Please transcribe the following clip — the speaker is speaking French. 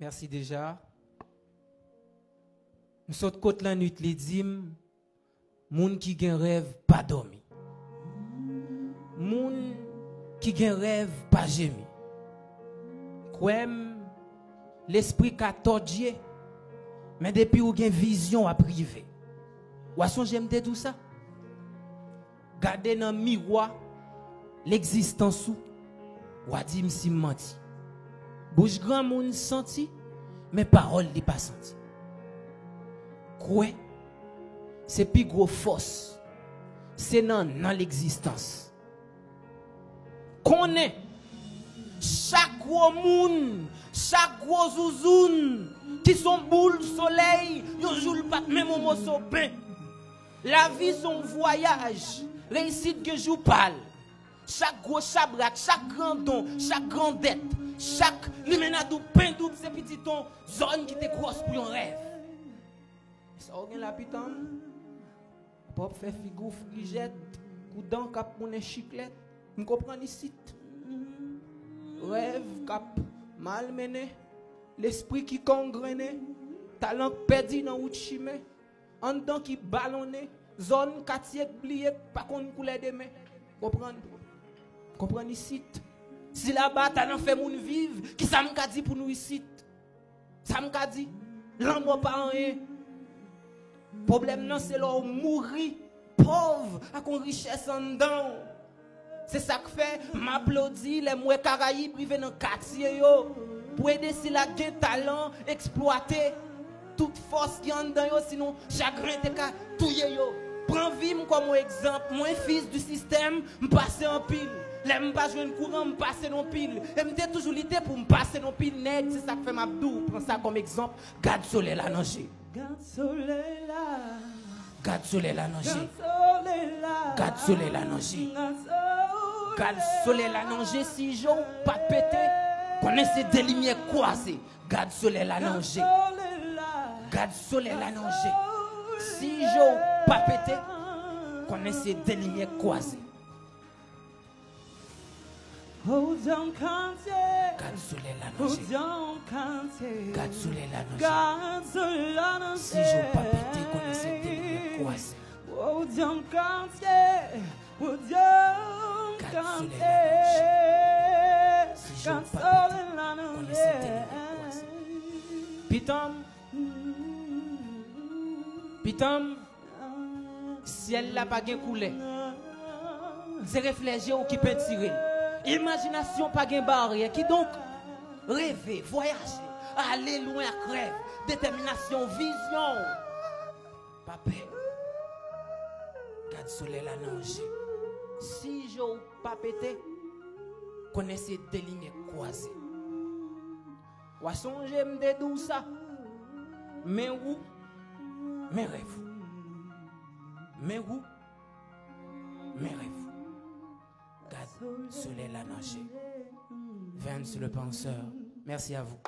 Merci déjà. Nous sommes côté la nuit, les dîmes, moun qui gen rêve pas dormi. Moun qui gen rêve pas gémi. Kwem l'esprit ka tordje, mais depuis ou gen vision à privé. Ou a son j'aime tout ça. Gardez dans miroir l'existence ou a dit m'si menti. Bouche grand moun senti, mais parole li pas senti. Quoi? C'est plus gros force. C'est dans l'existence. Connaît chaque gros moun, chaque gros zouzoun qui sont boule soleil, yon joue pas même au mot bain. La vie son voyage, réussite que joue pâle. Chaque gros chabrak, chaque grand don, chaque grandette, chaque limenadou pain double ces petits tons, zone qui te grosse pour un rêve. Ça a la pitam. Pop fait figou frigette, coudan cap mon chiclette. Me comprend ici. Rêve cap mal mené, l'esprit qui congrené, talent perdu dans route chimé, en temps qui ballonné, zone quartier oublié, pas qu'on couleur de main. Comprendre ici. Si là-bas talent fait moun vivre, qui ça m'ka dit pour nous ici? Ça m'ka dit l'amour pas rien. Problème non c'est là mourir pauvre avec une richesse en dedans. C'est ça que fait m'applaudit les mouais Caraïbes privés dans quartier yo pour aider si la gain talent exploiter toute force qui en dedans yo sinon chagrin te ka touyer yo. Prends vie comme exemple, moi fils du système, me passer en pile. L'aime pas jouer courant, me passer en pile. Et me toujours l'idée pour me passer en pile net, c'est ça que fait m'abdou. Prends ça comme exemple, garde soleil la nager. Garde soleil là. Garde soleil la nager. Garde soleil la nager. Garde soleil la nager si j'en pas pété. Connaissez des lumières croisées. Garde soleil la nager. Garde soleil la nager. Si j'en pas pété. Connaissez des lumières croisées. Hold on, can't Garde soleil la nager. Hold on, can't Garde soleil la nager. Garde soleil la nager. Si j'en pas pété. Connaissez des lumières croisées. Hold on, can't Hold on, can't Si j'en pas pété. Connaissez des lumières croisées. Pitam, ciel la pas gen coulé. C'est réfléchir ou qui peut tirer. Imagination pas gen barrière. Qui donc rêver, voyager, aller loin à rêve, détermination, vision. Papa, garde soleil la nager. Si je pas pété, connaissez des lignes croisées. Ou à songer m'de dou ça. Mais où? Mes rêves. Mais où? Mes rêves. Garde soleil la nager. Vance le penseur. Merci à vous.